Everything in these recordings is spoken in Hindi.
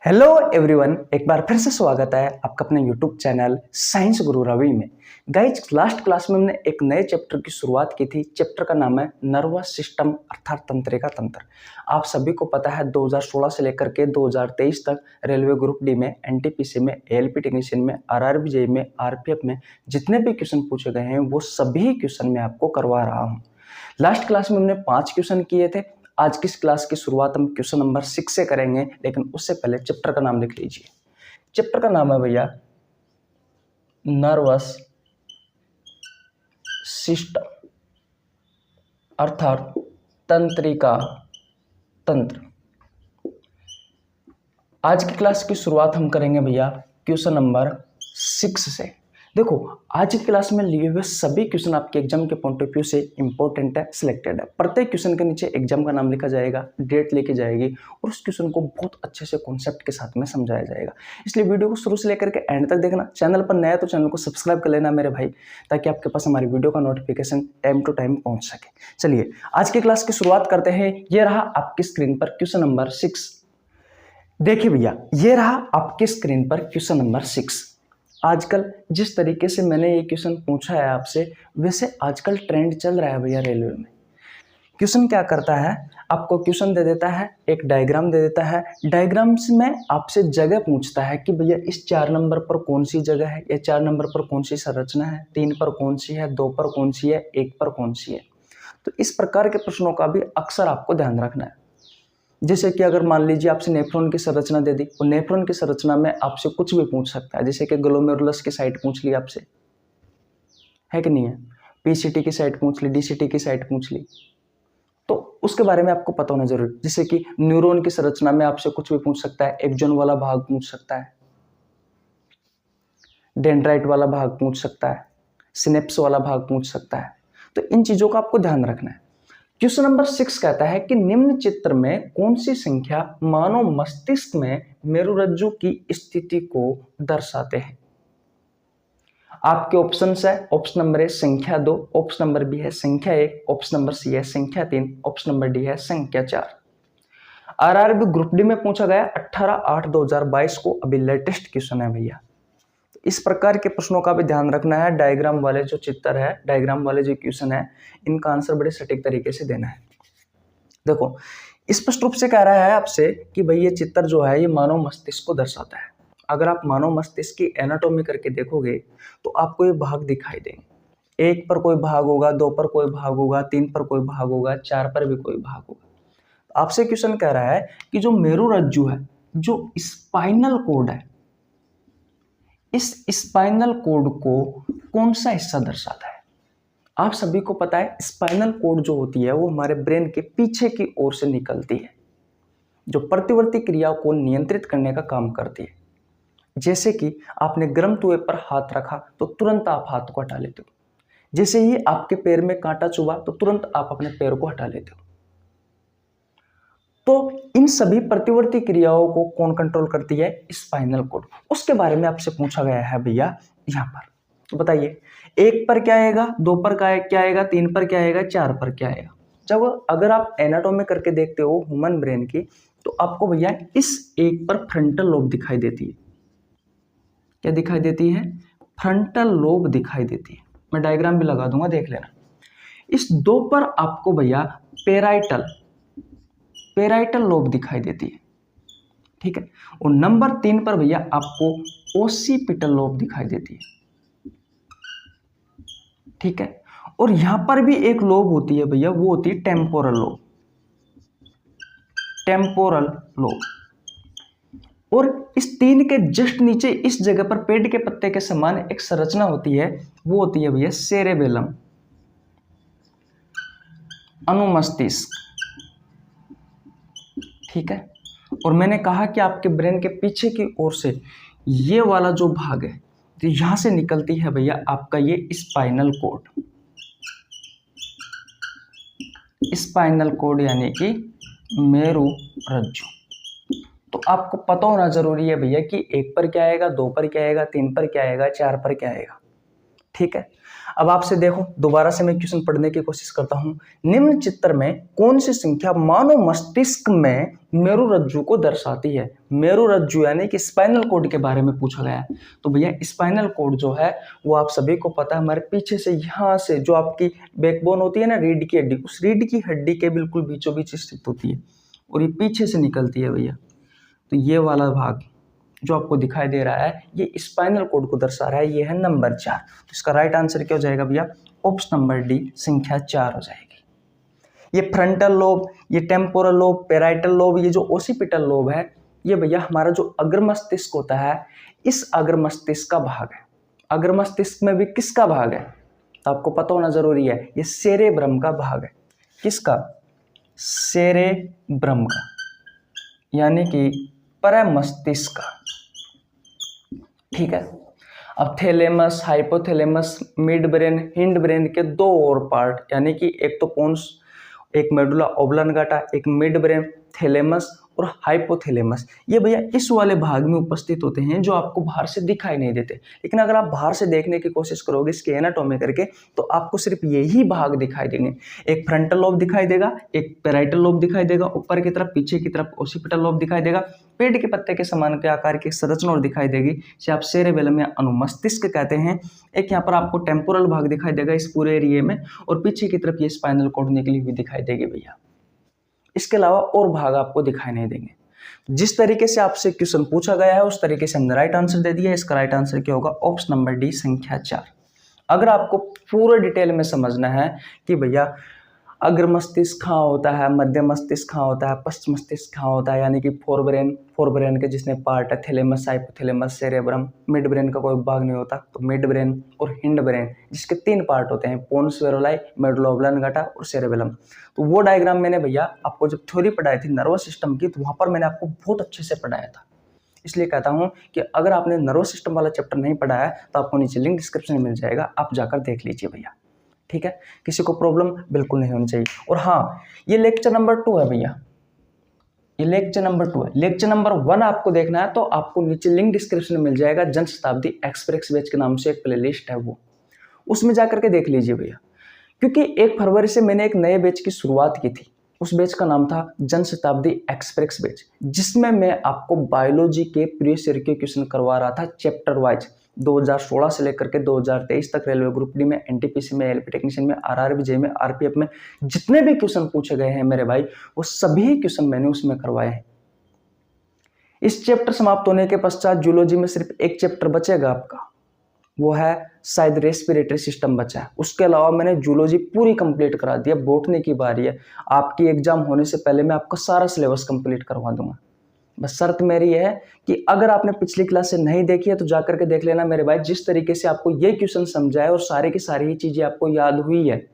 हेलो एवरीवन, एक बार फिर से स्वागत है आपका अपने यूट्यूब चैनल साइंस गुरु रवि में। गाइज, लास्ट क्लास में हमने एक नए चैप्टर की शुरुआत की थी। चैप्टर का नाम है नर्वस सिस्टम अर्थात तंत्रिका तंत्र। आप सभी को पता है 2016 से लेकर के 2023 तक रेलवे ग्रुप डी में, एनटीपीसी में, एएलपी टेक्नीशियन में, आरआरबी जेईई में, आरपीएफ में जितने भी क्वेश्चन पूछे गए हैं वो सभी क्वेश्चन मैं आपको करवा रहा हूँ। लास्ट क्लास में हमने 5 क्वेश्चन किए थे। आज की इस क्लास की शुरुआत हम क्वेश्चन नंबर 6 से करेंगे, लेकिन उससे पहले चैप्टर का नाम लिख लीजिए। चैप्टर का नाम है भैया नर्वस सिस्टम अर्थात तंत्रिका तंत्र। आज की क्लास की शुरुआत हम करेंगे भैया क्वेश्चन नंबर 6 से। देखो, आज की क्लास में लिए हुए सभी क्वेश्चन आपके एग्जाम के पॉइंट ऑफ व्यू से इंपॉर्टेंट है, सिलेक्टेड है। प्रत्येक क्वेश्चन के नीचे एग्जाम का नाम लिखा जाएगा, डेट लेके जाएगी और उस क्वेश्चन को बहुत अच्छे से कॉन्सेप्ट के साथ में समझाया जाएगा। इसलिए वीडियो को शुरू से लेकर के एंड तक देखना। चैनल पर नया है तो चैनल को सब्सक्राइब कर लेना मेरे भाई, ताकि आपके पास हमारी वीडियो का नोटिफिकेशन टाइम टू टाइम पहुंच सके। चलिए आज की क्लास की शुरुआत करते हैं। ये रहा आपकी स्क्रीन पर क्वेश्चन नंबर 6। देखिए भैया, ये रहा आपके स्क्रीन पर क्वेश्चन नंबर 6। आजकल जिस तरीके से मैंने ये क्वेश्चन पूछा है आपसे, वैसे आजकल ट्रेंड चल रहा है भैया रेलवे में। क्वेश्चन क्या करता है, आपको क्वेश्चन दे देता है, एक डायग्राम दे देता है। डायग्राम्स में आपसे जगह पूछता है कि भैया इस 4 नंबर पर कौन सी जगह है, या 4 नंबर पर कौन सी संरचना है, 3 पर कौन सी है, 2 पर कौन सी है, 1 पर कौन सी है। तो इस प्रकार के प्रश्नों का भी अक्सर आपको ध्यान रखना है। जैसे कि अगर मान लीजिए आपसे नेफ्रॉन की संरचना दे दी, और नेफ्रॉन की संरचना में आपसे कुछ भी पूछ सकता है। जैसे कि ग्लोमेरुलस की साइट पूछ ली आपसे, है कि नहीं है, पीसीटी की साइट पूछ ली, डीसीटी की साइट पूछ ली, तो उसके बारे में आपको पता होना जरूरी। जैसे कि न्यूरॉन की संरचना में आपसे कुछ भी पूछ सकता है, एक्सॉन वाला भाग पूछ सकता है, डेंड्राइट वाला भाग पूछ सकता है, सिनेप्स वाला भाग पूछ सकता है। तो इन चीजों का आपको ध्यान रखना है। क्वेश्चन नंबर 6 कहता है कि निम्न चित्र में कौन सी संख्या मानव मस्तिष्क में मेरुरज्जु की स्थिति को दर्शाते हैं। आपके ऑप्शंस है, ऑप्शन नंबर ए संख्या 2, ऑप्शन नंबर बी है संख्या 1, ऑप्शन नंबर सी है संख्या 3, ऑप्शन नंबर डी है संख्या 4। आरआरबी ग्रुप डी में पूछा गया 18/8/2022 को, अभी लेटेस्ट क्वेश्चन है भैया। इस प्रकार के प्रश्नों का भी ध्यान रखना है। डायग्राम वाले जो चित्र है, डायग्राम वाले जो क्वेश्चन है, इनका आंसर बड़े सटीक तरीके से देना है। देखो, स्पष्ट रूप से कह रहा है आपसे कि भाई ये चित्र जो है ये मानव मस्तिष्क को दर्शाता है। अगर आप मानव मस्तिष्क की एनाटॉमी करके देखोगे तो आपको ये भाग दिखाई देंगे। 1 पर कोई भाग होगा, 2 पर कोई भाग होगा, 3 पर कोई भाग होगा, 4 पर भी कोई भाग होगा। आपसे क्वेश्चन कह रहा है कि जो मेरुरज्जु है, जो स्पाइनल कोड है, इस स्पाइनल कोड को कौन सा हिस्सा दर्शाता है। आप सभी को पता है स्पाइनल कोड जो होती है वो हमारे ब्रेन के पीछे की ओर से निकलती है, जो प्रतिवर्ती क्रिया को नियंत्रित करने का काम करती है। जैसे कि आपने गर्म तवे पर हाथ रखा तो तुरंत आप हाथ को हटा लेते हो। जैसे ही आपके पैर में कांटा चुभा तो तुरंत आप अपने पैर को हटा लेते हो। तो इन सभी प्रतिवर्ती क्रियाओं को कौन कंट्रोल करती है, स्पाइनल कोड। उसके बारे में आपसे पूछा गया है भैया यहाँ पर। तो बताइए 1 पर क्या आएगा, 2 पर क्या आएगा, 3 पर क्या आएगा, 4 पर क्या आएगा। जब अगर आप एनाटॉमी करके देखते हो ह्यूमन ब्रेन की, तो आपको भैया इस 1 पर फ्रंटल लोब दिखाई देती है। क्या दिखाई देती है, फ्रंटल लोब दिखाई देती है। मैं डायग्राम भी लगा दूंगा, देख लेना। इस 2 पर आपको भैया पेराइटल लोब दिखाई देती है, ठीक है। और नंबर 3 पर भैया आपको ओसिपिटल लोब दिखाई देती है, ठीक है। और यहां पर भी एक लोब होती है भैया, वो होती है टेम्पोरल लोब। Temporal lobe. और इस 3 के जस्ट नीचे इस जगह पर पेड़ के पत्ते के समान एक संरचना होती है, वो होती है भैया सेरेबेलम, अनुमस्तिष्क, ठीक है। और मैंने कहा कि आपके ब्रेन के पीछे की ओर से ये वाला जो भाग है, तो यहां से निकलती है भैया आपका ये स्पाइनल कोड। स्पाइनल कोड यानी कि मेरुरज्जु। तो आपको पता होना जरूरी है भैया कि 1 पर क्या आएगा, 2 पर क्या आएगा, 3 पर क्या आएगा, 4 पर क्या आएगा। ठीक है, अब आपसे देखो दोबारा से मैं क्वेश्चन पढ़ने की कोशिश करता हूं। निम्न चित्र में कौन सी संख्या मानव मस्तिष्क में मेरुरज्जु को दर्शाती है? मेरुरज्जु यानी कि स्पाइनल कॉर्ड के बारे में पूछा गया है। तो भैया स्पाइनल कॉर्ड जो है वो आप सभी को पता है, हमारे पीछे से यहाँ से जो आपकी बैकबोन होती है ना, रीढ़ की हड्डी, उस रीढ़ की हड्डी के बिल्कुल बीचों बीच स्थित होती है और ये पीछे से निकलती है भैया। तो ये वाला भाग जो आपको दिखाई दे रहा है ये स्पाइनल कॉर्ड को दर्शा रहा है। ये है नंबर 4। तो इसका राइट आंसर क्या हो जाएगा भैया? ऑप्शन नंबर डी, संख्या 4 हो जाएगी। ये फ्रंटल लोब, ये टेम्पोरल लोब, पेराइटल लोब, ये जो ओसिपिटल लोब है, ये भैया हमारा जो अग्र मस्तिष्क होता है, इस अग्र मस्तिष्क का भाग है। अग्र मस्तिष्क में भी किसका भाग है तो आपको पता होना जरूरी है, ये सेरेब्रम का भाग है। किसका? सेरेब्रम का, यानी कि परमस्तिष्क का। ठीक है, अब thalamus, hypothalamus, mid brain, hind brain के दो और पार्ट, यानी कि एक तो पोन्स, एक मेडुला ओब्लांगाटा, एक मिड ब्रेन, थैलेमस और हाइपोथैलेमस, ये भैया इस वाले भाग में उपस्थित होते हैं जो आपको बाहर से दिखाई नहीं देते। लेकिन अगर आप बाहर से देखने की कोशिश करोगे इसके एनाटॉमी करके तो आपको सिर्फ यही भाग दिखाई देंगे। एक फ्रंटल लोब दिखाई देगा, एक पेराइटल लोब दिखाई देगा, ऊपर की तरफ, पीछे की तरफ ओसिपिटल लोब दिखाई देगा, पेड़ के पत्ते के समान के आकार की संरचना और दिखाई देगी, जिसे आप सेरेबेलम या अनुमस्तिष्क कहते हैं। एक यहाँ पर आपको टेम्पोरल भाग दिखाई देगा इस पूरे एरिया में, और पीछे की तरफ ये स्पाइनल कॉर्ड निकली हुई दिखाई देगी भैया। इसके अलावा और भाग आपको दिखाई नहीं देंगे। जिस तरीके से आपसे क्वेश्चन पूछा गया है उस तरीके से हमने राइट आंसर दे दिया। इसका राइट आंसर क्या होगा? ऑप्शन नंबर डी, संख्या 4। अगर आपको पूरे डिटेल में समझना है कि भैया अग्र मस्तिष्क कहाँ होता है, मध्य मस्तिष्क कहाँ होता है, पश्च मस्तिष्क कहाँ होता है, यानी कि फोर ब्रेन के जिसने पार्ट है, thalamus, hypothalamus, cerebrum, mid brain का कोई भाग नहीं होता, तो मिड ब्रेन और हिंड ब्रेन जिसके 3 पार्ट होते हैं, पोन्स वेरोलाई, मेडुला ओब्लांगाटा और सेरेबेलम। तो वो डायग्राम मैंने भैया आपको जब थ्योरी पढ़ाई थी नर्वस सिस्टम की, तो वहाँ पर मैंने आपको बहुत अच्छे से पढ़ाया था। इसलिए कहता हूँ कि अगर आपने नर्वस सिस्टम वाला चैप्टर नहीं पढ़ा है तो आपको नीचे लिंक डिस्क्रिप्शन में मिल जाएगा, आप जाकर देख लीजिए भैया। ठीक है, किसी को प्रॉब्लम बिल्कुल नहीं होनी चाहिए। और हाँ, ये लेक्चर नंबर 2 है भैया, ये लेक्चर नंबर 2 है। लेक्चर नंबर 1 आपको देखना है तो आपको नीचे लिंक डिस्क्रिप्शन में मिल जाएगा, जन शताब्दी एक्सप्रेस बैच के नाम से एक प्लेलिस्ट है, वो उसमें जाकर के देख लीजिए भैया। क्योंकि 1 फरवरी से मैंने एक नए बैच की शुरुआत की थी, उस बैच का नाम था जन शताब्दी एक्सप्रेस बैच, जिसमें मैं आपको बायोलॉजी के प्रीवियस ईयर के क्वेश्चन करवा रहा था चैप्टर वाइज। 2016 से लेकर के 2023 तक रेलवे ग्रुप डी में, एनटीपीसी में, एलपी टेक्नीशियन में, आरआरबी जे में, आरपीएफ में जितने भी क्वेश्चन पूछे गए हैं मेरे भाई, वो सभी क्वेश्चन मैंने उसमें करवाए हैं। इस चैप्टर समाप्त होने के पश्चात जूलॉजी में सिर्फ एक चैप्टर बचेगा आपका, वो है शायद रेस्पिरेटरी सिस्टम बचा है। उसके अलावा मैंने जूलॉजी पूरी कंप्लीट करा दिया। बॉटनी की बारी है, आपकी एग्जाम होने से पहले मैं आपका सारा सिलेबस कंप्लीट करवा दूंगा। बस शर्त मेरी है कि अगर आपने पिछली क्लास से नहीं देखी है तो जाकर के देख लेना मेरे भाई। जिस तरीके से आपको ये क्वेश्चन समझाए और सारे की सारी ही चीजें आपको याद हुई है,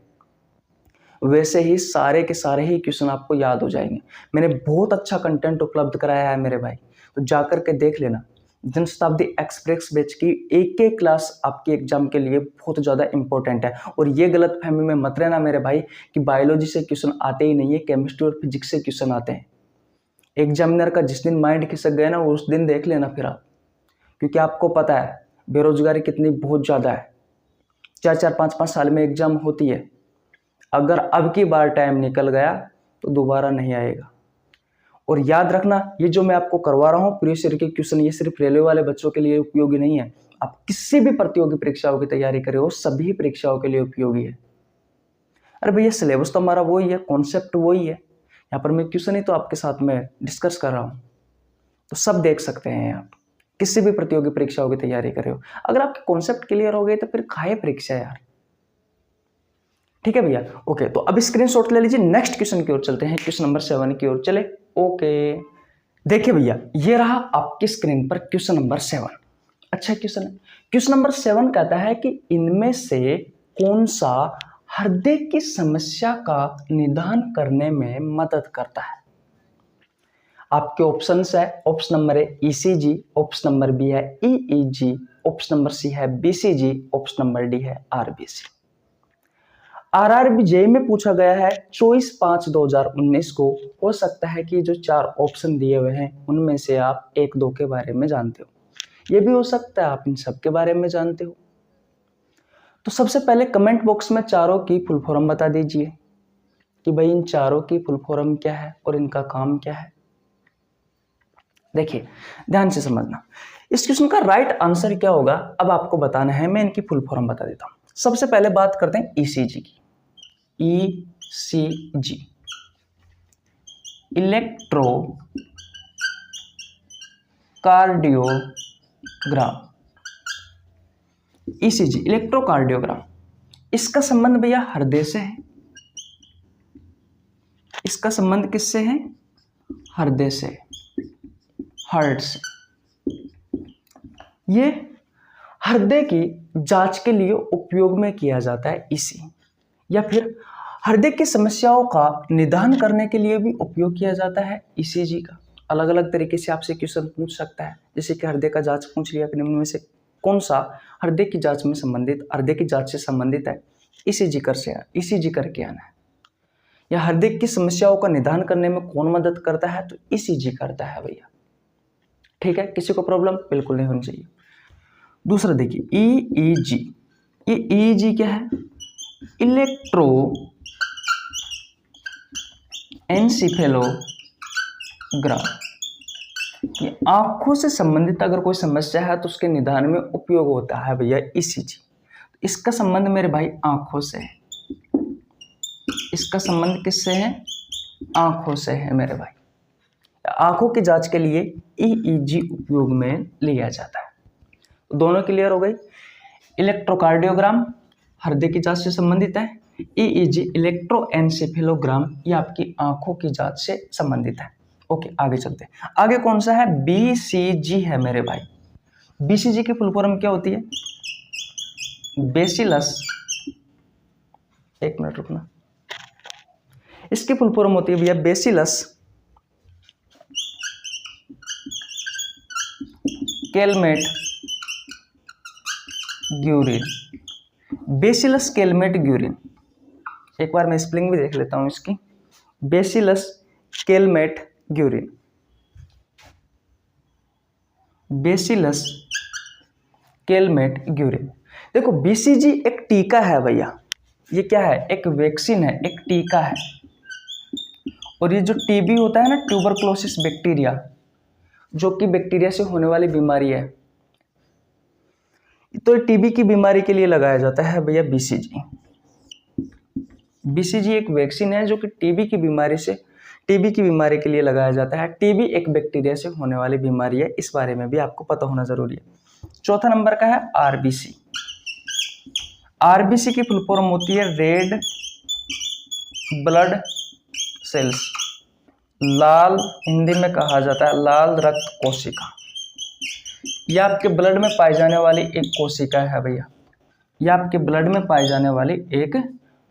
वैसे ही सारे के सारे ही क्वेश्चन आपको याद हो जाएंगे। मैंने बहुत अच्छा कंटेंट उपलब्ध कराया है मेरे भाई, तो जाकर के देख लेना। जन शताब्दी एक्सप्रेस बैच की एक एक क्लास आपके एग्जाम के लिए बहुत ज़्यादा इंपॉर्टेंट है। और ये गलत फहमी में मत रहना मेरे भाई कि बायोलॉजी से क्वेश्चन आते ही नहीं है, केमिस्ट्री और फिजिक्स से क्वेश्चन आते हैं। एग्जामिनर का जिस दिन माइंड खिसक गया ना, उस दिन देख लेना फिर आप, क्योंकि आपको पता है बेरोजगारी कितनी बहुत ज़्यादा है। 4-4, 5-5 साल में एग्जाम होती है। अगर अब की बार टाइम निकल गया तो दोबारा नहीं आएगा। और याद रखना, ये जो मैं आपको करवा रहा हूँ प्रीवियस ईयर के क्वेश्चन, ये सिर्फ रेलवे वाले बच्चों के लिए उपयोगी नहीं है। आप किसी भी प्रतियोगी परीक्षाओं की तैयारी कर रहे हो, सभी परीक्षाओं के लिए उपयोगी है। अरे भैया सिलेबस तो हमारा वही है, कॉन्सेप्ट वही है। यहाँ पर मैं क्वेश्चन ही तो आपके साथ में डिस्कस कर रहा हूँ, तो सब देख सकते हैं आप। किसी भी प्रतियोगी परीक्षाओं की तैयारी कर रहे हो, अगर आपके कॉन्सेप्ट क्लियर हो गए तो फिर काहे परीक्षा यार। ठीक है भैया, ओके। तो अब स्क्रीनशॉट ले लीजिए, नेक्स्ट क्वेश्चन की ओर चलते हैं, क्वेश्चन नंबर 7 की ओर चले। ओके, देखिए भैया ये रहा आपकी स्क्रीन पर क्वेश्चन नंबर 7। अच्छा क्वेश्चन है। क्वेश्चन नंबर 7 कहता है कि इनमें से कौन सा हृदय की समस्या का निदान करने में मदद करता है? आपके ऑप्शंस है, ऑप्शन नंबर है ईसीजी, ऑप्शन नंबर बी है ईईजी, ऑप्शन नंबर सी है बीसीजी, ऑप्शन नंबर डी है आरबीसी। आरआरबी जेईई में पूछा गया है 24/5/2019 को। हो सकता है कि जो 4 ऑप्शन दिए हुए हैं उनमें से आप 1-2 के बारे में जानते हो, ये भी हो सकता है आप इन सब के बारे में जानते हो। तो सबसे पहले कमेंट बॉक्स में चारों की फुल फॉर्म बता दीजिए कि भाई इन चारों की फुल फॉर्म क्या है और इनका काम क्या है। देखिए ध्यान से समझना, इस क्वेश्चन का राइट आंसर क्या होगा अब आपको बताना है। मैं इनकी फुल फॉर्म बता देता हूं। सबसे पहले बात करते हैं ईसीजी की। ECG electro cardiogram. ECG electrocardiogram, इसका संबंध भैया हृदय से है। इसका संबंध किससे है? हृदय से, हार्ट से। ये हृदय की जांच के लिए उपयोग में किया जाता है ईसी, या फिर हृदय की समस्याओं का निदान करने के लिए भी उपयोग किया जाता है ईसीजी का। अलग अलग तरीके से आपसे क्वेश्चन पूछ सकता है, जैसे कि हृदय का जांच पूछ लिया कि निम्न में से कौन सा हृदय की जांच में संबंधित, हृदय की जांच से संबंधित है, ईसीजी करके आना है। या हृदय की समस्याओं का निदान करने में कौन मदद करता है? तो ईसीजी करता है भैया। ठीक है, किसी को प्रॉब्लम बिल्कुल नहीं होनी चाहिए। दूसरा देखिए ईईजी। ये ईईजी क्या है? इलेक्ट्रो एनसीफेलोग्राम। ये आंखों से संबंधित अगर कोई समस्या है तो उसके निदान में उपयोग होता है भैया ईसीजी। इसका संबंध मेरे भाई आंखों से है। इसका संबंध किससे है? आंखों से है मेरे भाई। आंखों की जांच के लिए ईईजी उपयोग में लिया जाता है। तो दोनों क्लियर हो गई। इलेक्ट्रोकार्डियोग्राम हृदय की जांच से संबंधित है, ईईजी इलेक्ट्रोएन्सेफेलोग्राम ये आपकी आंखों की जांच से संबंधित है। ओके, आगे चलते हैं। आगे कौन सा है? बीसीजी है मेरे भाई। बीसीजी की फुल फॉर्म क्या होती है? बेसिलस, एक मिनट रुकना, इसकी फुल फॉर्म होती है भैया bacillus Calmette Guérin. Bacillus Calmette Guérin, एक बार मैं स्पेलिंग भी देख लेता हूं इसकी। Bacillus Calmette Guérin, bacillus Calmette Guérin. देखो बीसीजी एक टीका है भैया। ये क्या है? एक वैक्सीन है, एक टीका है। और ये जो टीबी होता है ना, ट्यूबरक्लोसिस बैक्टीरिया, जो कि बैक्टीरिया से होने वाली बीमारी है, तो टीबी की बीमारी के लिए लगाया जाता है भैया बीसीजी। बीसीजी एक वैक्सीन है जो कि टीबी की बीमारी के लिए लगाया जाता है। टीबी एक बैक्टीरिया से होने वाली बीमारी है, इस बारे में भी आपको पता होना जरूरी है। चौथा नंबर का है आरबीसी। आरबीसी की फुल फॉर्म होती है रेड ब्लड सेल्स। लाल, हिंदी में कहा जाता है लाल रक्त कोशिका। यह आपके ब्लड में पाई जाने वाली एक कोशिका है भैया। यह आपके ब्लड में पाई जाने वाली एक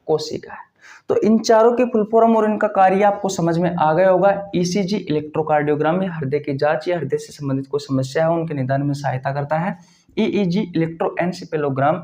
कोशिका है। तो इन चारों की फुल फॉर्म और इनका कार्य आपको समझ में आ गया होगा। ईसीजी इलेक्ट्रोकार्डियोग्राम में हृदय की जांच या हृदय से संबंधित कोई समस्या है उनके निदान में सहायता करता है। ईईजी इलेक्ट्रोएन्सेफेलोग्राम,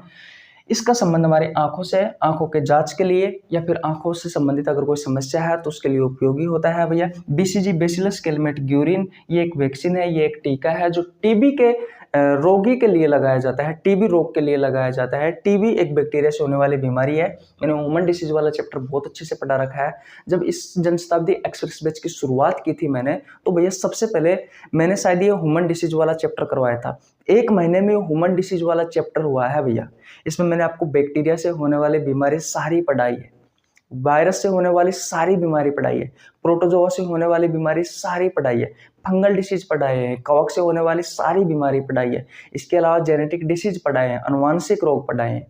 इसका संबंध हमारी आंखों से है। आंखों के जांच के लिए या फिर आंखों से संबंधित अगर कोई समस्या है तो उसके लिए उपयोगी होता है भैया। बीसीजी बेसिलस कैलमेट ग्यूरिन, ये एक वैक्सीन है, ये एक टीका है जो टीबी के रोगी के लिए लगाया जाता है, टीबी रोग के लिए लगाया जाता है। टीबी एक बैक्टीरिया से होने वाली बीमारी है। मैंने ह्यूमन डिसीज वाला चैप्टर बहुत अच्छे से पढ़ा रखा है। जब इस जनशताब्दी एक्सप्रेस बैच की शुरुआत की थी मैंने, तो भैया सबसे पहले मैंने शायद ये ह्यूमन डिसीज वाला चैप्टर करवाया था। 1 महीने में ह्यूमन डिसीज वाला चैप्टर हुआ है भैया। इसमें मैंने आपको बैक्टीरिया से होने वाली बीमारी सारी पढ़ाई है, वायरस से होने वाली सारी बीमारी पढ़ाई है, प्रोटोजोआ से होने वाली बीमारी सारी पढ़ाई है, फंगल डिसीज पढ़ाए हैं, कवक से होने वाली सारी बीमारी पढ़ाई है। इसके अलावा जेनेटिक डिसीज पढ़ाए हैं, अनुवांशिक रोग पढ़ाए हैं।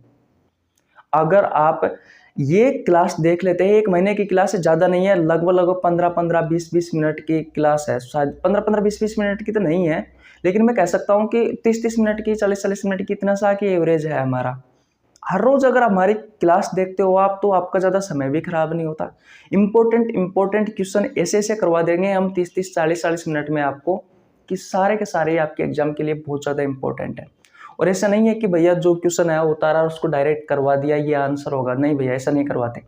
अगर आप ये क्लास देख लेते हैं, 1 महीने की क्लास है, ज़्यादा नहीं है, लगभग 15-15, 20-20 मिनट की क्लास है। शायद 15-15, 20-20 मिनट की तो नहीं है, लेकिन मैं कह सकता हूँ कि 30-30 मिनट की, 40-40 मिनट की, इतना सा की एवरेज है हमारा। हर रोज अगर हमारी क्लास देखते हो आप तो आपका ज़्यादा समय भी खराब नहीं होता। इंपॉर्टेंट क्वेश्चन ऐसे करवा देंगे हम 30-30, 40-40 मिनट में आपको, कि सारे के सारे आपके एग्जाम के लिए बहुत ज़्यादा इंपॉर्टेंट है। और ऐसा नहीं है कि भैया जो क्वेश्चन है उतारा उसको डायरेक्ट करवा दिया ये आंसर होगा, नहीं भैया ऐसा नहीं करवाते।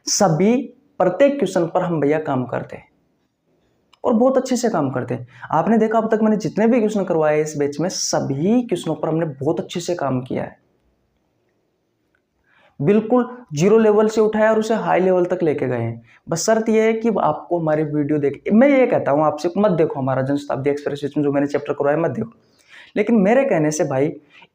सभी प्रत्येक क्वेश्चन पर हम भैया काम करते हैं और बहुत अच्छे से काम करते हैं। आपने देखा अब तक मैंने जितने भी क्वेश्चन करवाए इस बैच में, सभी क्वेश्चनों पर हमने बहुत अच्छे से काम किया है। बिल्कुल जीरो लेवल से उठाया और उसे हाई लेवल तक लेके गए हैं। बस शर्त यह है कि आपको हमारी वीडियो देख, मैं ये कहता हूँ आपसे मत देखो हमारा जनशताब्दी एक्सप्रेस में जो मैंने चैप्टर करवाया मत देखो, लेकिन मेरे कहने से भाई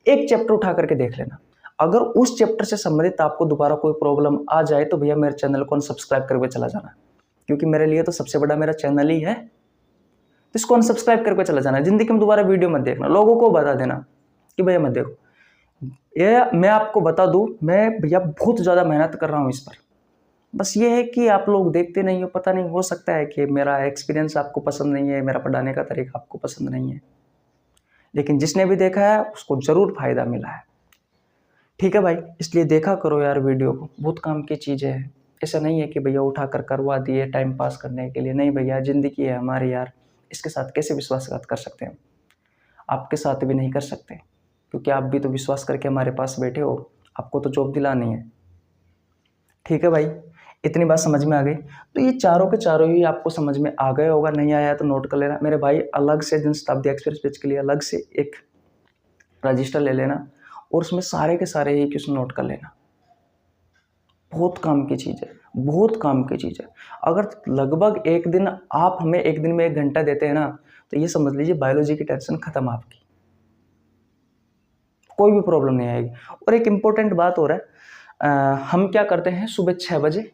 एक चैप्टर उठा करके देख लेना। अगर उस चैप्टर से संबंधित आपको दोबारा कोई प्रॉब्लम आ जाए तो भैया मेरे चैनल को अनसब्सक्राइब करके चला जाना, क्योंकि मेरे लिए तो सबसे बड़ा मेरा चैनल ही है। तो इसको अनसब्सक्राइब करके चला जाना, जिंदगी में दोबारा वीडियो मत देखना, लोगों को बता देना कि भैया मत देखो। ये मैं आपको बता दूं, मैं भैया बहुत ज़्यादा मेहनत कर रहा हूँ इस पर, बस ये है कि आप लोग देखते नहीं हो, पता नहीं, हो सकता है कि मेरा एक्सपीरियंस आपको पसंद नहीं है, मेरा पढ़ाने का तरीका आपको पसंद नहीं है, लेकिन जिसने भी देखा है उसको ज़रूर फायदा मिला है। ठीक है भाई, इसलिए देखा करो यार वीडियो को, बहुत काम की चीज़ें हैं। ऐसा नहीं है कि भैया उठा कर करवा दिए टाइम पास करने के लिए, नहीं भैया, ज़िंदगी है हमारी यार, इसके साथ कैसे विश्वासघात कर सकते हैं? आपके साथ भी नहीं कर सकते, क्योंकि आप भी तो विश्वास करके हमारे पास बैठे हो, आपको तो जॉब दिलानी है। ठीक है भाई, इतनी बात समझ में आ गई। तो ये चारों के चारों ही आपको समझ में आ गए होगा, नहीं आया तो नोट कर लेना मेरे भाई। अलग से जनशताब्दी एक्सप्रेस पेज के लिए अलग से एक रजिस्टर ले लेना और उसमें सारे के सारे ही क्वेश्चन नोट कर लेना। बहुत काम की चीज़ है, बहुत काम की चीज़ है। अगर लगभग एक दिन आप हमें एक दिन में 1 घंटा देते हैं ना, तो ये समझ लीजिए बायोलॉजी की टेंशन खत्म आपकी, कोई भी प्रॉब्लम नहीं आएगी। और एक इम्पोर्टेंट बात हो रहा है, हम क्या करते हैं, सुबह 6 बजे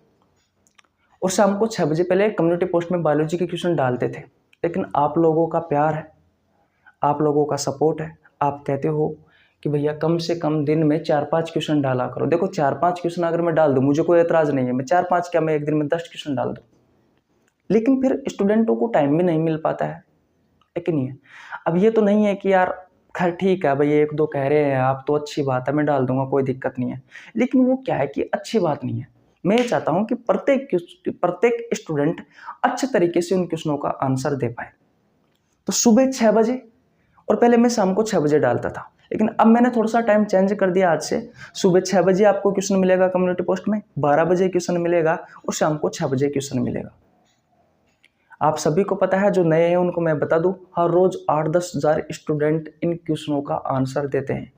और शाम को 6 बजे पहले कम्युनिटी पोस्ट में बायोलॉजी के क्वेश्चन डालते थे, लेकिन आप लोगों का प्यार है, आप लोगों का सपोर्ट है, आप कहते हो कि भैया कम से कम दिन में 4-5 क्वेश्चन डाला करो। देखो 4-5 क्वेश्चन अगर मैं डाल दूँ, मुझे कोई एतराज़ नहीं है, मैं 4-5 क्या, मैं एक दिन में 10 क्वेश्चन डाल दूँ, लेकिन फिर स्टूडेंटों को टाइम भी नहीं मिल पाता है कि नहीं है? अब ये तो नहीं है कि यार खैर ठीक है भैया, 1-2 कह रहे हैं आप तो अच्छी बात है, मैं डाल दूंगा, कोई दिक्कत नहीं है, लेकिन वो क्या है कि अच्छी बात नहीं है। मैं ये चाहता हूं कि प्रत्येक स्टूडेंट अच्छे तरीके से उन क्वेश्चनों का आंसर दे पाए। तो सुबह 6 बजे और पहले मैं शाम को 6 बजे डालता था, लेकिन अब मैंने थोड़ा सा टाइम चेंज कर दिया। आज से सुबह 6 बजे आपको क्वेश्चन मिलेगा कम्युनिटी पोस्ट में, 12 बजे क्वेश्चन मिलेगा और शाम को 6 बजे क्वेश्चन मिलेगा। आप सभी को पता है, जो नए हैं उनको मैं बता दूं, हर रोज 8-10 हज़ार स्टूडेंट इन क्वेश्चनों का आंसर देते हैं।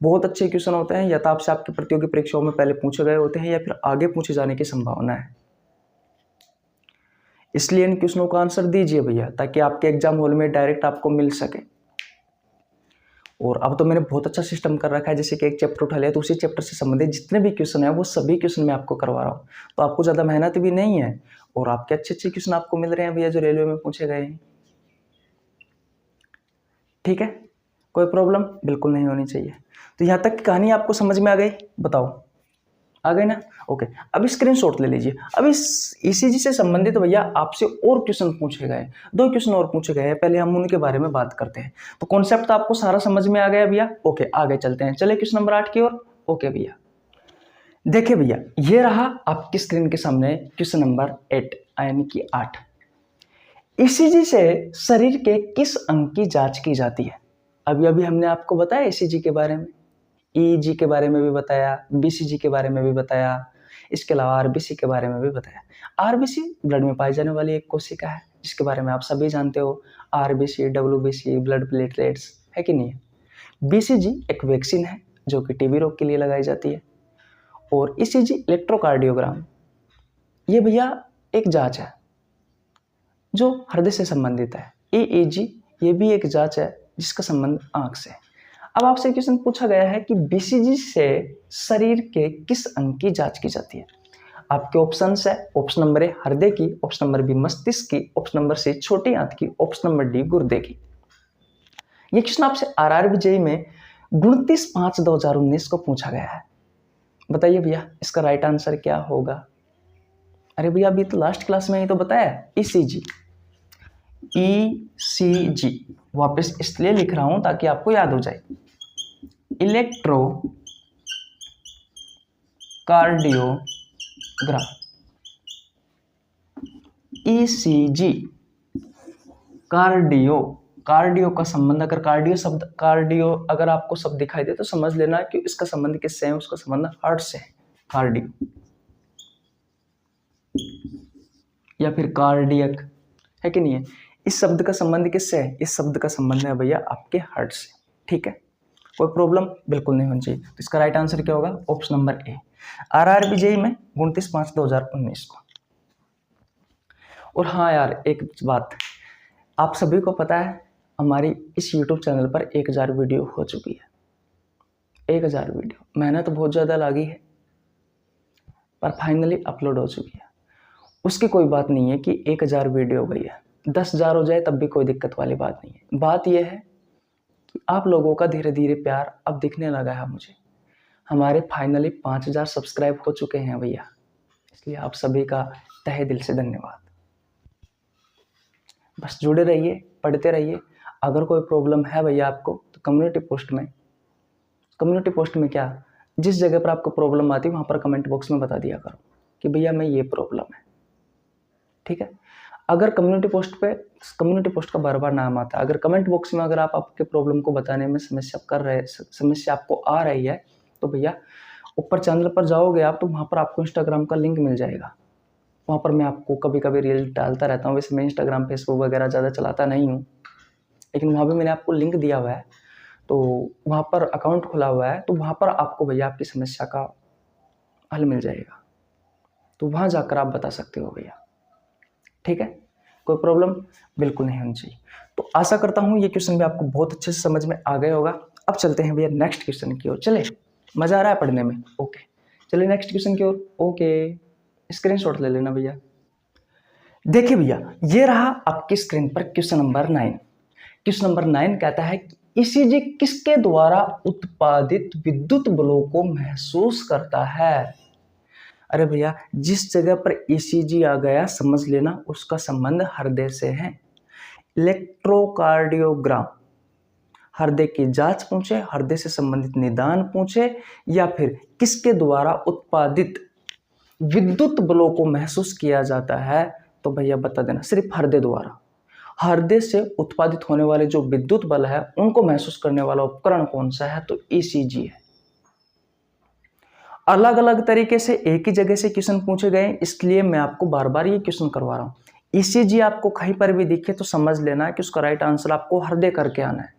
बहुत अच्छे क्वेश्चन होते हैं, या तो आपसे आपकी प्रतियोगी परीक्षाओं में पहले पूछे गए होते हैं या फिर आगे पूछे जाने की संभावना है। इसलिए इन क्वेश्चनों का आंसर दीजिए भैया, ताकि आपके एग्जाम हॉल में डायरेक्ट आपको मिल सके। और अब तो मैंने बहुत अच्छा सिस्टम कर रखा है, जैसे कि एक चैप्टर उठा लिया तो उसी चैप्टर से संबंधित जितने भी क्वेश्चन है वो सभी क्वेश्चन मैं आपको करवा रहा हूँ, तो आपको ज़्यादा मेहनत भी नहीं है और आपके अच्छे क्वेश्चन आपको मिल रहे हैं भैया, जो रेलवे में पूछे गए हैं। ठीक है, कोई प्रॉब्लम बिल्कुल नहीं होनी चाहिए। तो यहाँ तक की कहानी आपको समझ में आ गई? बताओ, आ गए ना? ओके, अब स्क्रीनशॉट ले लीजिए। अब इस ईसीजी से संबंधित भैया आपसे और क्वेश्चन पूछे गए, 2 क्वेश्चन और पूछे गए हैं, पहले हम उनके बारे में बात करते हैं। तो कॉन्सेप्ट तो आपको सारा समझ में आ गया भैया? ओके, आगे चलते हैं, चले क्वेश्चन नंबर 8 की ओर। ओके भैया, देखिए भैया, ये रहा आपकी स्क्रीन के सामने क्वेश्चन नंबर 8 यानी कि 8। ईसीजी से शरीर के किस अंग की जांच की जाती है? अभी अभी हमने आपको बताया ईसीजी के बारे में, ईईजी के बारे में भी बताया, बीसीजी के बारे में भी बताया, इसके अलावा आरबीसी के बारे में भी बताया। आरबीसी ब्लड में पाई जाने वाली एक कोशिका है, जिसके बारे में आप सभी जानते हो, आरबीसी, डब्ल्यूबीसी, ब्लड प्लेटलेट्स, है कि नहीं है? बीसीजी एक वैक्सीन है जो कि टीबी रोग के लिए लगाई जाती है। और ईसीजी इलेक्ट्रोकार्डियोग्राम, ये भैया एक जांच है जो हृदय से संबंधित है। ईईजी ये भी एक जांच है जिसका संबंध आंख से। अब आपसे क्वेश्चन पूछा गया है कि बीसीजी से शरीर के किस अंग की जांच की जाती है? आपके ऑप्शंस है, ऑप्शन नंबर ए हृदय की, ऑप्शन नंबर बी मस्तिष्क की, ऑप्शन नंबर सी छोटी आंत की, ऑप्शन नंबर डी गुर्दे की। ये क्वेश्चन आपसे आरआरबी जेईई में 29/5/2019 को पूछा गया है। बताइए भैया इसका राइट आंसर क्या होगा? अरे भैया अभी तो लास्ट क्लास में ही तो बताया, ईसीजी। ईसीजी वापस इसलिए लिख रहा हूं ताकि आपको याद हो जाए, इलेक्ट्रो कार्डियोग्राम, ईसीजी। कार्डियो का संबंध, अगर कार्डियो अगर आपको शब्द दिखाई दे तो समझ लेना कि इसका संबंध किससे है, उसका संबंध हार्ट से है, कार्डियो या फिर कार्डियक, है कि नहीं है? इस शब्द का संबंध किससे है? इस शब्द का संबंध है भैया आपके हार्ट से। ठीक है, कोई प्रॉब्लम बिल्कुल नहीं होनी चाहिए। तो इसका राइट आंसर क्या होगा? Option number A, RRB JE में 29/5/2019 को। और हाँ यार, एक बात, आप सभी को पता है हमारी इस YouTube चैनल पर 1000 वीडियो हो चुकी है। 1000 वीडियो, मेहनत तो बहुत ज़्यादा लगी है, पर फाइनली अपलोड हो चुकी है। उसकी कोई बात नहीं है कि 1000 वीडियो हो गई है, 10,000 हो जाए तब भी कोई दिक्कत वाली बात नहीं है। बात यह है कि आप लोगों का धीरे धीरे प्यार अब दिखने लगा है मुझे। हमारे फाइनली 5000 सब्सक्राइब हो चुके हैं भैया, इसलिए आप सभी का तहे दिल से धन्यवाद। बस जुड़े रहिए, पढ़ते रहिए। अगर कोई प्रॉब्लम है भैया आपको तो कम्युनिटी पोस्ट में क्या, जिस जगह पर आपको प्रॉब्लम आती है वहाँ पर कमेंट बॉक्स में बता दिया करो कि भैया मैं ये प्रॉब्लम है, ठीक है। अगर कम्युनिटी पोस्ट का बार बार नाम आता है, अगर कमेंट बॉक्स में अगर आप आपके प्रॉब्लम को बताने में समस्या आपको आ रही है, तो भैया ऊपर चैनल पर जाओगे आप तो वहाँ पर आपको इंस्टाग्राम का लिंक मिल जाएगा। वहाँ पर मैं आपको कभी कभी रील डालता रहता हूँ। वैसे मैं इंस्टाग्राम फेसबुक वगैरह ज़्यादा चलाता नहीं हूँ, लेकिन वहाँ भी मैंने आपको लिंक दिया हुआ है, तो वहाँ पर अकाउंट खुला हुआ है, तो वहाँ पर आपको भैया आपकी समस्या का हल मिल जाएगा। तो वहाँ जाकर आप बता सकते हो भैया, ठीक है। कोई प्रॉब्लम बिल्कुल नहीं होनी चाहिए। तो आशा करता हूँ ये क्वेश्चन भी आपको बहुत अच्छे से समझ में आ गया होगा। अब चलते हैं भैया नेक्स्ट क्वेश्चन की ओर। चले, मज़ा आ रहा है पढ़ने में? ओके, चलिए नेक्स्ट क्वेश्चन की ओर। ओके, स्क्रीनशॉट ले लेना भैया। देखिए भैया, ये रहा आपकी स्क्रीन पर क्वेश्चन नंबर 9। क्वेश्चन नंबर 9 कहता है कि ईसीजी किसके द्वारा उत्पादित विद्युत बलों को महसूस करता है? अरे भैया, जिस जगह पर ईसीजी आ गया समझ लेना उसका संबंध हृदय से है। इलेक्ट्रोकार्डियोग्राम, हृदय की जांच पूछे, हृदय से संबंधित निदान पूछे, या फिर किसके द्वारा उत्पादित विद्युत बलों को महसूस किया जाता है, तो भैया बता देना सिर्फ हृदय द्वारा। हृदय से उत्पादित होने वाले जो विद्युत बल है उनको महसूस करने वाला उपकरण कौन सा है? तो ईसीजी है। अलग अलग तरीके से एक ही जगह से क्वेश्चन पूछे गए, इसलिए मैं आपको बार बार ये क्वेश्चन करवा रहा हूँ। ईसीजी आपको कहीं पर भी दिखे तो समझ लेना कि उसका राइट आंसर आपको हृदय करके आना है।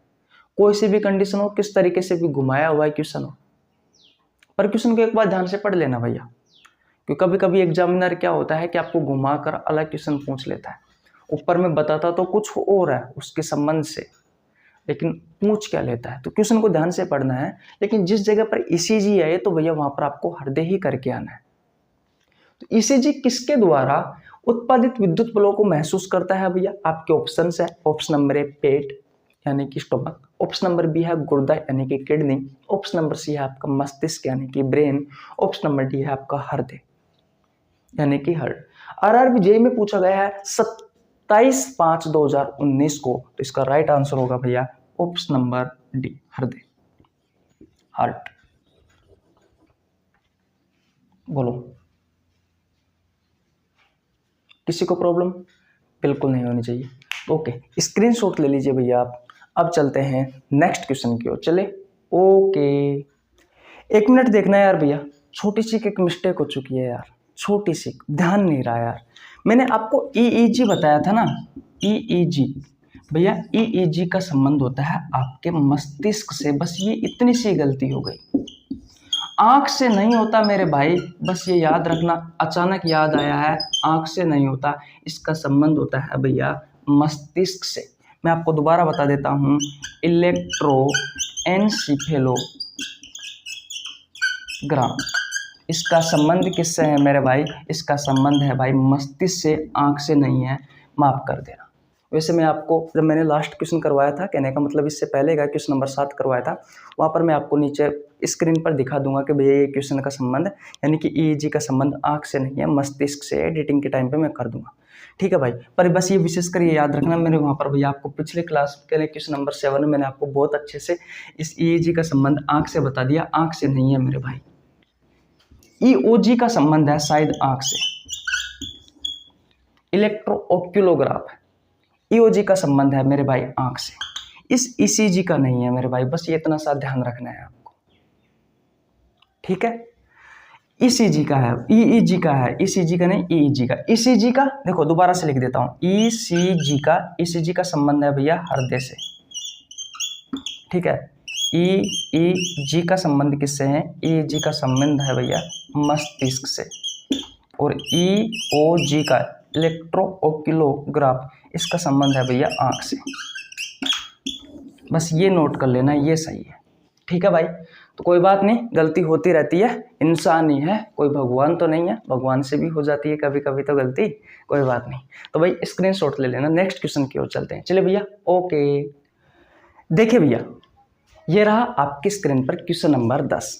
कोई सी भी कंडीशन हो, किस तरीके से भी घुमाया हुआ है क्वेश्चन हो, पर क्वेश्चन को एक बार ध्यान से पढ़ लेना भैया, क्योंकि कभी कभी एग्जामिनर क्या होता है कि आपको घुमाकर अलग क्वेश्चन पूछ लेता है। ऊपर में बताता तो कुछ और है उसके संबंध से, लेकिन पूछ क्या लेता है। तो क्वेश्चन को ध्यान से पढ़ना है, लेकिन जिस जगह पर ईसीजी है तो भैया वहां पर आपको हृदय ही करके आना है। तो ईसीजी किसके द्वारा उत्पादित विद्युत बलों को महसूस करता है भैया? आपके ऑप्शन है। ऑप्शन नंबर ए पेट यानी कि स्टोमक, ऑप्शन नंबर बी है गुर्दा यानी कि किडनी, ऑप्शन नंबर सी है आपका मस्तिष्क यानी कि ब्रेन, ऑप्शन नंबर डी है आपका हृदय यानी कि हार्ट। RRB जेईई में पूछा गया है 27/5/2019 को, तो इसका राइट आंसर होगा भैया ऑप्शन नंबर डी, हृदय, हार्ट। बोलो, किसी को प्रॉब्लम बिल्कुल नहीं होनी चाहिए। ओके, स्क्रीनशॉट ले लीजिए भैया आप। अब चलते हैं नेक्स्ट क्वेश्चन की ओर। चले, ओके, 1 मिनट देखना यार भैया, छोटी सी एक मिस्टेक हो चुकी है यार, छोटी सी, ध्यान नहीं रहा यार। मैंने आपको EEG बताया था ना, EEG भैया, EEG का संबंध होता है आपके मस्तिष्क से। बस ये इतनी सी गलती हो गई, आंख से नहीं होता मेरे भाई, बस ये याद रखना। अचानक याद आया है, आंख से नहीं होता, इसका संबंध होता है भैया मस्तिष्क से। मैं आपको दोबारा बता देता हूँ, इलेक्ट्रोएन्सेफेलोग्राम, इसका संबंध किससे है मेरे भाई? इसका संबंध है भाई मस्तिष्क से, आंख से नहीं है, माफ कर देना। वैसे मैं आपको जब मैंने लास्ट क्वेश्चन करवाया था, कहने का मतलब इससे पहले का क्वेश्चन नंबर 7 करवाया था, वहाँ पर मैं आपको नीचे स्क्रीन पर दिखा दूंगा कि भैया ये क्वेश्चन का संबंध यानी कि EEG का संबंध आंख से नहीं है, मस्तिष्क से। एडिटिंग के टाइम पे मैं कर दूंगा, ठीक है भाई। पर बस ये विशेष कर ये याद रखना, मैंने वहाँ पर भैया आपको पिछले क्लास के क्वेश्चन नंबर 7 में मैंने आपको बहुत अच्छे से इस EEG का संबंध आंख से बता दिया, आंख से नहीं है मेरे भाई। EOG का संबंध है शायद आंख से, इलेक्ट्रोओक्यूलोग्राफ है। EOG का संबंध है मेरे भाई आंख से, इस ECG का नहीं है मेरे भाई। बस ये इतना सा ध्यान रखना है आपको, ठीक है। ECG का है, EEG का है, ECG का नहीं, EEG का। ECG का देखो दोबारा से लिख देता हूं, ECG का संबंध है भैया हृदय से, ठीक है। ई ई जी का संबंध किससे है? ई जी का संबंध है भैया मस्तिष्क से, और ई ओ जी का इलेक्ट्रोओक्युलोग्राफ इसका संबंध है भैया आंख से। बस ये नोट कर लेना, ये सही है। ठीक है भाई, तो कोई बात नहीं, गलती होती रहती है, इंसान ही है, कोई भगवान तो नहीं है, भगवान से भी हो जाती है कभी कभी तो गलती, कोई बात नहीं। तो भाई स्क्रीनशॉट ले लेना, नेक्स्ट क्वेश्चन की ओर चलते हैं। चलिए भैया, ओके। देखिए भैया, ये रहा आपकी स्क्रीन पर क्वेश्चन नंबर 10।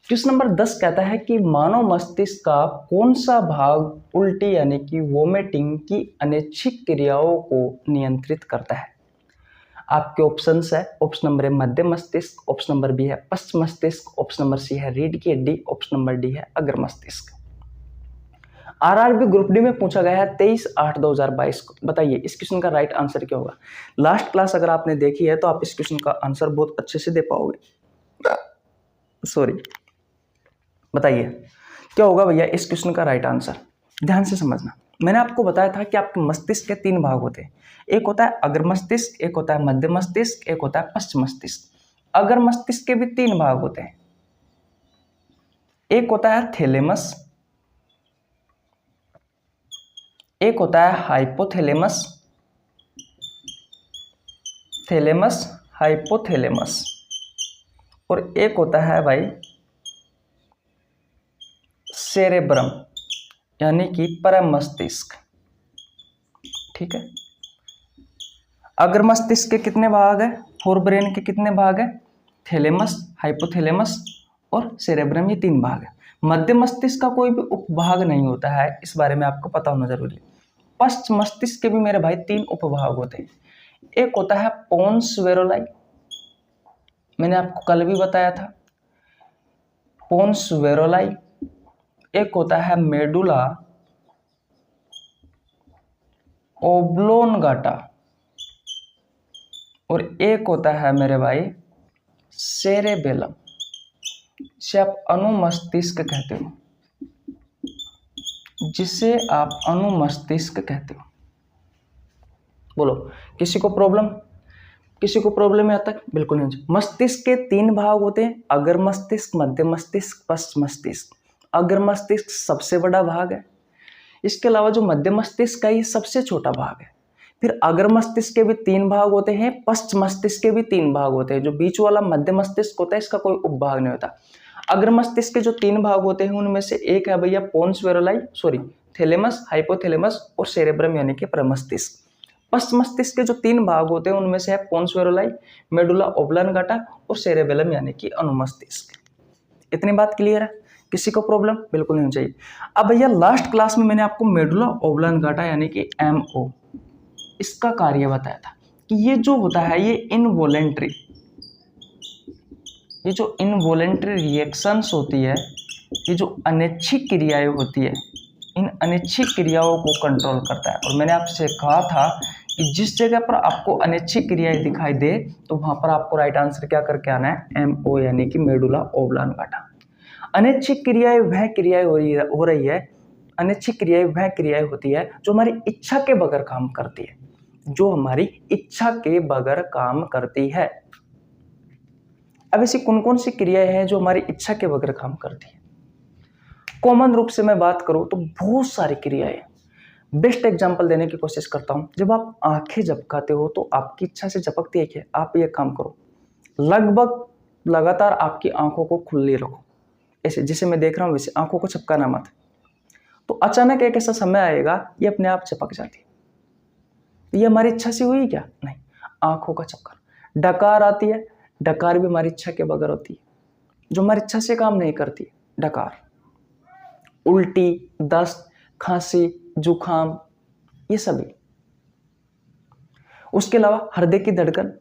क्वेश्चन नंबर 10 कहता है कि मानव मस्तिष्क का कौन सा भाग उल्टी यानी कि वोमिटिंग की अनैच्छिक क्रियाओं को नियंत्रित करता है? आपके ऑप्शंस है, ऑप्शन नंबर ए मध्य मस्तिष्क, ऑप्शन नंबर बी है पश्च मस्तिष्क, ऑप्शन नंबर सी है रीढ़ की हड्डी, ऑप्शन नंबर डी है अग्र मस्तिष्क। आरआरबी ग्रुप डी में पूछा गया है 23/8/2022 को। बताइए इस क्वेश्चन का राइट आंसर क्या होगा? लास्ट क्लास अगर आपने देखी है तो आप इस क्वेश्चन का आंसर बहुत अच्छे से दे पाओगे। सॉरी, बताइए क्या होगा भैया इस क्वेश्चन का राइट आंसर? ध्यान से समझना, मैंने आपको बताया था कि आपके मस्तिष्क के 3 भाग होते हैं, एक होता है अग्र मस्तिष्क, एक होता है मध्य मस्तिष्क, एक होता है पश्च मस्तिष्क। अग्र मस्तिष्क के भी 3 भाग होते हैं, एक होता है थैलेमस, एक होता है हाइपोथैलेमस, थैलेमस हाइपोथैलेमस, और एक होता है भाई सेरेब्रम यानी कि परम मस्तिष्क। ठीक है, अग्र मस्तिष्क के कितने भाग है? फोर ब्रेन के कितने भाग है? थैलेमस, हाइपोथैलेमस और सेरेब्रम, ये 3 भाग है। मध्य मस्तिष्क का कोई भी उपभाग नहीं होता है, इस बारे में आपको पता होना जरूरी है। पश्च मस्तिष्क के भी मेरे भाई 3 उपभाग होते हैं, एक होता है पोन्स वेरोलाई, मैंने आपको कल भी बताया था, पोन्स वेरोलाई, एक होता है मेडुला ओब्लोंगाटा, और एक होता है मेरे भाई सेरेबेलम, जिसे आप अनुमस्तिष्क कहते हो, जिसे आप अनुमस्तिष्क कहते हो। बोलो किसी को प्रॉब्लम? किसी को प्रॉब्लम है तक? बिल्कुल नहीं। मस्तिष्क के 3 भाग होते हैं, अग्र मस्तिष्क, मध्य मस्तिष्क, पश्च मस्तिष्क। अग्र मस्तिष्क सबसे बड़ा भाग है, इसके अलावा जो मध्य मस्तिष्क का ये सबसे छोटा भाग है। फिर अग्र मस्तिष्क के भी 3 भाग होते हैं, पश्च मस्तिष्क के भी 3 भाग होते हैं। जो बीच वाला मध्य मस्तिष्क होता है इसका कोई उपभाग नहीं होता। अग्र मस्तिष्क के जो 3 भाग होते हैं उनमें से एक है भैया पोन्स वेरोलाई, सॉरी थैलेमस, हाइपोथैलेमस और सेरेब्रम यानी कि प्रमस्तिष्क। पश्च मस्तिष्क के जो 3 भाग होते हैं उनमें से है पोन्स वेरोलाई, मेडुला ओब्लांगाटा और सेरेबेलम यानी कि अनुमस्तिष्क। इतनी बात क्लियर है? किसी को प्रॉब्लम? बिल्कुल नहीं चाहिए। अब भैया लास्ट क्लास में मैंने आपको मेडुला ओब्लांगाटा यानी कि MO इसका कार्य बताया था कि ये जो होता है ये इनवॉलेंट्री, ये जो इनवॉलेंट्री रिएक्शंस होती है, ये जो अनैच्छिक क्रियाएं होती है, इन अनैच्छिक क्रियाओं को कंट्रोल करता है। और मैंने आपसे कहा था कि जिस जगह पर आपको अनैच्छिक क्रियाएं दिखाई दे तो वहां पर आपको राइट आंसर क्या करके आना है? MO यानी कि मेडुला ओब्लांगाटा। अनैच्छिक क्रियाएं वह क्रियाएं हो रही है, अनैच्छिक क्रियाएं वह क्रियाएं होती है जो हमारी इच्छा के बगैर काम करती है, जो हमारी इच्छा के बगैर काम करती है। अब ऐसी कौन कौन सी क्रियाएं हैं जो हमारी इच्छा के बगैर काम करती है? कॉमन रूप से मैं बात करूं तो बहुत सारी क्रियाएं। बेस्ट एग्जांपल देने की कोशिश करता हूं। जब आप आंखें झपकाते हो तो आपकी इच्छा से झपकती है क्या? आप ये काम करो, लगभग लगातार आपकी आंखों को खुली रखो, ऐसे जिसे मैं देख रहा हूं वैसे आंखों को झपकाना मत। तो अचानक एक ऐसा समय आएगा ये अपने आप झपक जाती है। ये हमारी इच्छा से हुई क्या? नहीं, आंखों का चक्कर। डकार आती है, डकार भी हमारी इच्छा के बगैर होती है, जो हमारी इच्छा से काम नहीं करती, डकार। उल्टी, दस्त, खांसी, जुखाम, ये सभी। उसके अलावा हृदय की धड़कन,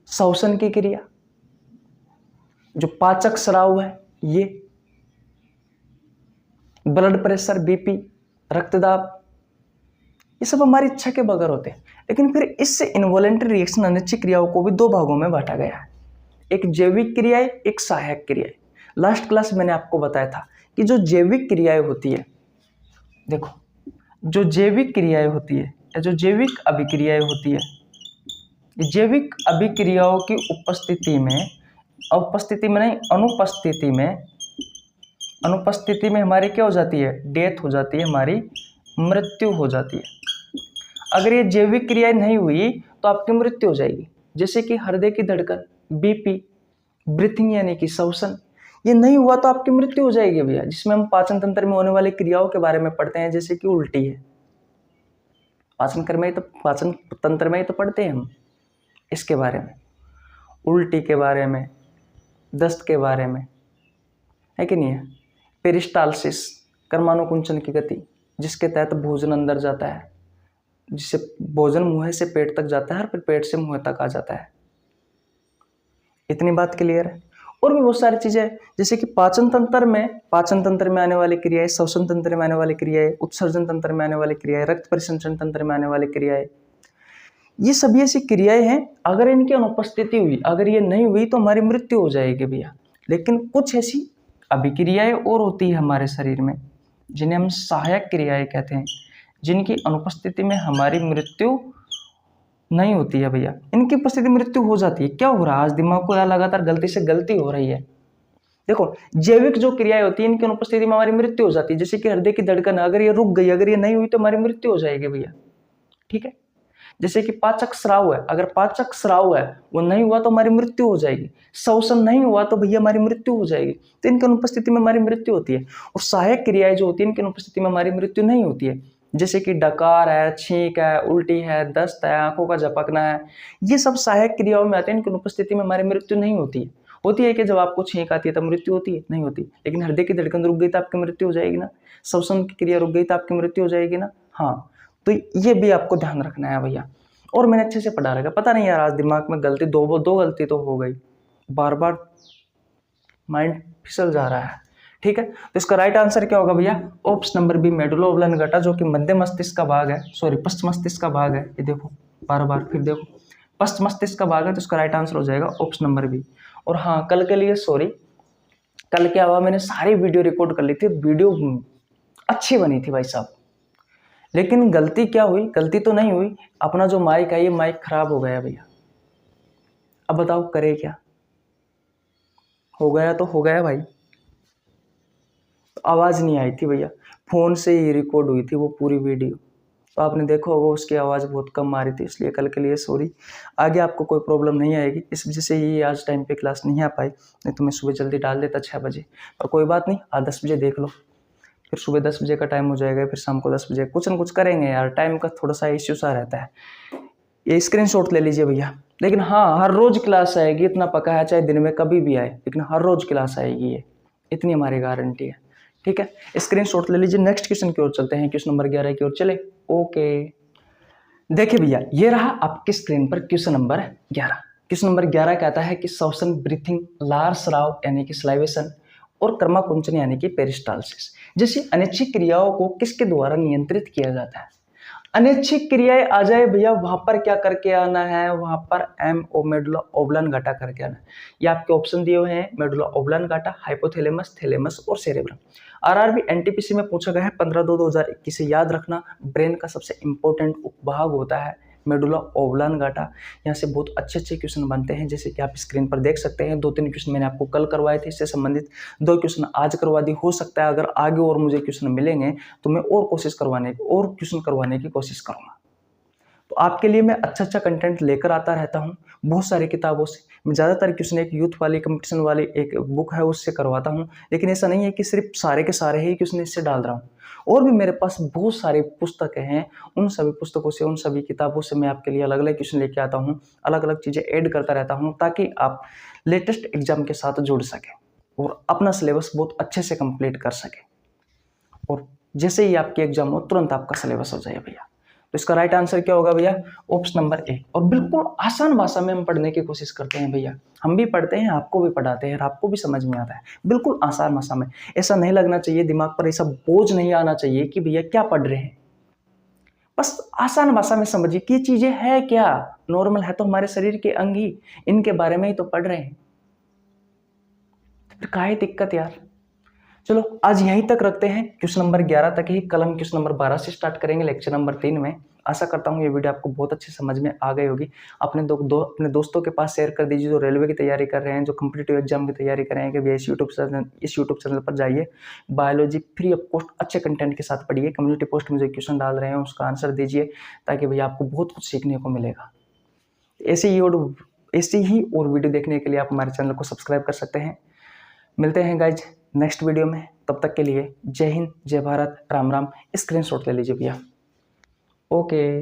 श्वसन की क्रिया, जो पाचक स्राव है, ये ब्लड प्रेशर, बीपी, रक्तदाब, ये सब हमारी इच्छा के बगैर होते हैं। लेकिन फिर इससे इनवॉलेंट्री रिएक्शन अनैच्छिक क्रियाओं को भी 2 भागों में बांटा गया है, एक जैविक क्रियाएं, एक सहायक क्रियाएं। लास्ट क्लास मैंने आपको बताया था कि जो जैविक क्रियाएं होती है, देखो जो जैविक क्रियाएं होती है या जो जैविक अभिक्रियाएं होती है, जैविक अभिक्रियाओं की उपस्थिति में अनुपस्थिति में हमारी क्या हो जाती है, डेथ हो जाती है, हमारी मृत्यु हो जाती है। अगर ये जैविक क्रियाएं नहीं हुई तो आपकी मृत्यु हो जाएगी, जैसे कि हृदय की धड़कन, बीपी, ब्रीथिंग यानी कि श्वसन, ये नहीं हुआ तो आपकी मृत्यु हो जाएगी भैया। जिसमें हम पाचन तंत्र में होने वाली क्रियाओं के बारे में पढ़ते हैं, जैसे कि उल्टी है, पाचन तंत्र में ही तो पढ़ते हैं हम इसके बारे में, उल्टी के बारे में, दस्त के बारे में, है कि नहीं है। पेरिस्टालसिस, कर्मानुकुंचन की गति, जिसके तहत भोजन अंदर जाता है, जिससे भोजन मुंह से पेट तक जाता है और फिर पेट से मुंह तक आ जाता है। इतनी बात क्लियर है। और भी बहुत सारी चीजें, जैसे कि पाचन तंत्र में आने वाली क्रियाएं, श्वसन तंत्र में आने वाली क्रियाएं, उत्सर्जन तंत्र में आने वाली क्रियाएं, रक्त परिसंचरण तंत्र में आने वाली क्रियाएं, ये सभी ऐसी क्रियाएं हैं, अगर इनकी अनुपस्थिति हुई, अगर ये नहीं हुई तो हमारी मृत्यु हो जाएगी भैया। लेकिन कुछ ऐसी अभिक्रियाएं और होती है हमारे शरीर में, जिन्हें हम सहायक क्रियाएं कहते हैं, जिनकी अनुपस्थिति में हमारी मृत्यु नहीं होती है भैया। इनकी उपस्थिति मृत्यु हो जाती है। क्या हो रहा है, आज दिमाग को लगातार गलती हो रही है। देखो, जैविक जो क्रियाएं होती है, इनकी अनुपस्थिति में हमारी मृत्यु हो जाती है, जैसे कि हृदय की धड़कन, अगर ये रुक गई, अगर ये नहीं हुई तो हमारी मृत्यु हो जाएगी भैया। ठीक है। जैसे कि पाचक स्राव है, अगर पाचक स्राव है वो नहीं हुआ तो हमारी मृत्यु हो जाएगी। श्वसन नहीं हुआ तो भैया हमारी मृत्यु हो जाएगी। तो इनकी अनुपस्थिति में हमारी मृत्यु होती है। और सहायक क्रियाएं जो होती है, इनकी अनुपस्थिति में हमारी मृत्यु नहीं होती है, जैसे कि डकार है, छींक है, उल्टी है, दस्त है, आंखों का झपकना है, ये सब सहायक क्रियाओं में आते हैं। इनकी अनुपस्थिति में हमारी मृत्यु नहीं होती है। होती है कि जब आपको छींक आती है तब मृत्यु होती है, नहीं होती। लेकिन हृदय की धड़कन रुक गई तो आपकी मृत्यु हो जाएगी ना, श्वसन की क्रिया रुक गई तो आपकी मृत्यु हो जाएगी ना। हाँ, तो ये भी आपको ध्यान रखना है भैया। और मैंने अच्छे से पढ़ा रखा, पता नहीं यार आज दिमाग में गलती दो गलती तो हो गई, बार बार माइंड फिसल जा रहा है। ठीक है, तो इसका राइट आंसर क्या होगा भैया, option number B, medulla oblongata, जो कि मध्य मस्तिष्क का भाग है, पश्चिम मस्तिष्क का भाग है। ये देखो बार बार, फिर देखो पश्चिम मस्तिष्क का भाग है, तो इसका राइट आंसर हो जाएगा ऑप्शन नंबर बी। और हाँ, कल के लिए सॉरी, कल क्या हुआ, मैंने सारी वीडियो रिकॉर्ड कर ली थी, वीडियो अच्छी बनी थी भाई साहब, लेकिन गलती क्या हुई, गलती तो नहीं हुई, अपना जो माइक है ये माइक खराब हो गया भैया। अब बताओ करे क्या, हो गया तो हो गया भाई। तो आवाज़ नहीं आई थी भैया, फ़ोन से ही रिकॉर्ड हुई थी वो पूरी वीडियो, तो आपने देखा होगा उसकी आवाज़ बहुत कम आ रही थी, इसलिए कल के लिए सॉरी। आगे आपको कोई प्रॉब्लम नहीं आएगी, इस वजह से ये आज टाइम पे क्लास नहीं आ पाई, नहीं तो मैं सुबह जल्दी डाल देता 6 बजे, पर कोई बात नहीं, आज 10 बजे देख लो, फिर सुबह 10 बजे का टाइम हो जाएगा, फिर शाम को 10 बजे कुछ न कुछ करेंगे यार, टाइम का थोड़ा सा इश्यू सा रहता है। ये स्क्रीनशॉट ले लीजिए भैया। लेकिन हाँ, हर रोज़ क्लास आएगी, इतना पक्का है, चाहे दिन में कभी भी आए, लेकिन हर रोज़ क्लास आएगी, ये इतनी हमारी गारंटी है। ठीक है, स्क्रीनशॉट ले लीजिए। नेक्स्ट क्वेश्चन की ओर चलते हैं, क्वेश्चन नंबर 11 की ओर चले। ओके, देखिए भैया, ये रहा आपकी स्क्रीन पर क्वेश्चन नंबर 11। क्वेश्चन नंबर 11 कहता है कि श्वसन, ब्रीथिंग, लार स्राव यानी कि स्लाइवेशन, और कर्माकुंचन यानी कि पेरिस्टालसिस जैसी अनैच्छिक क्रियाओं को किसके द्वारा नियंत्रित किया जाता है। अनैच्छिक क्रियाएं आ जाए भैया, वहां पर क्या करके आना है, वहां पर MO, मेडुला ऑब्लांगेटा करके आना है। ये आपके ऑप्शन दिए हुए हैं, मेडुला ऑब्लांगेटा, हाइपोथैलेमस, थैलेमस और सेरेब्रम। RRB NTPC में पूछा गया है 15/2/2021 से, याद रखना ब्रेन का सबसे इंपॉर्टेंट उपभाग होता है मेडुला ऑब्लांगेटा। यहाँ से बहुत अच्छे अच्छे क्वेश्चन बनते हैं, जैसे कि आप स्क्रीन पर देख सकते हैं। 2-3 क्वेश्चन मैंने आपको कल करवाए थे, इससे संबंधित 2 क्वेश्चन आज करवा दी। हो सकता है अगर आगे और मुझे क्वेश्चन मिलेंगे तो मैं और क्वेश्चन करवाने की कोशिश करूँगा। तो आपके लिए मैं अच्छा कंटेंट लेकर आता रहता हूँ, बहुत सारी किताबों से। मैं ज़्यादातर क्वेश्चन एक यूथ वाली, कंपटीशन वाली एक बुक है उससे करवाता हूँ, लेकिन ऐसा नहीं है कि सिर्फ सारे के सारे ही क्वेश्चन इससे डाल रहा हूँ। और भी मेरे पास बहुत सारी पुस्तकें हैं, उन सभी पुस्तकों से, उन सभी किताबों से मैं आपके लिए अलग अलग क्वेश्चन लेके आता हूँ, अलग अलग चीज़ें ऐड करता रहता हूँ, ताकि आप लेटेस्ट एग्जाम के साथ जुड़ सकें और अपना सिलेबस बहुत अच्छे से कंप्लीट कर सकें। और जैसे ही आपके एग्जाम हो तुरंत आपका सिलेबस हो जाए भैया। तो इसका राइट आंसर क्या होगा भैया, ऑप्शन नंबर ए। और बिल्कुल आसान भाषा में हम पढ़ने की कोशिश करते हैं भैया, हम भी पढ़ते हैं, आपको भी पढ़ाते हैं, आपको भी समझ में आता है, बिल्कुल आसान भाषा में। ऐसा नहीं लगना चाहिए दिमाग पर, ऐसा बोझ नहीं आना चाहिए कि भैया क्या पढ़ रहे हैं। बस आसान भाषा में समझिए कि ये चीजें है क्या, नॉर्मल है तो हमारे शरीर के अंग ही, इनके बारे में ही तो पढ़ रहे हैं, फिर काहे दिक्कत यार। चलो आज यहीं तक रखते हैं, क्वेश्चन नंबर 11 तक ही। कल हम क्वेश्चन नंबर 12 से स्टार्ट करेंगे लेक्चर नंबर 3 में। आशा करता हूँ ये वीडियो आपको बहुत अच्छे समझ में आ गई होगी। अपने अपने दोस्तों के पास शेयर कर दीजिए जो रेलवे की तैयारी कर रहे हैं, जो कॉम्पिटिटिव एग्जाम की तैयारी कर रहे हैं, कि भैया इस यूट्यूब चैनल पर जाइए, बायोलॉजी फ्री ऑफ कॉस्ट अच्छे कंटेंट के साथ पढ़िए। कम्युनिटी पोस्ट में जो क्वेश्चन डाल रहे हैं उसका आंसर दीजिए, ताकि भैया आपको बहुत कुछ सीखने को मिलेगा। ऐसी ही और वीडियो देखने के लिए आप हमारे चैनल को सब्सक्राइब कर सकते हैं। मिलते हैं गाइज नेक्स्ट वीडियो में, तब तक के लिए जय हिंद, जय भारत, राम राम। स्क्रीनशॉट ले लीजिए भैया। ओके।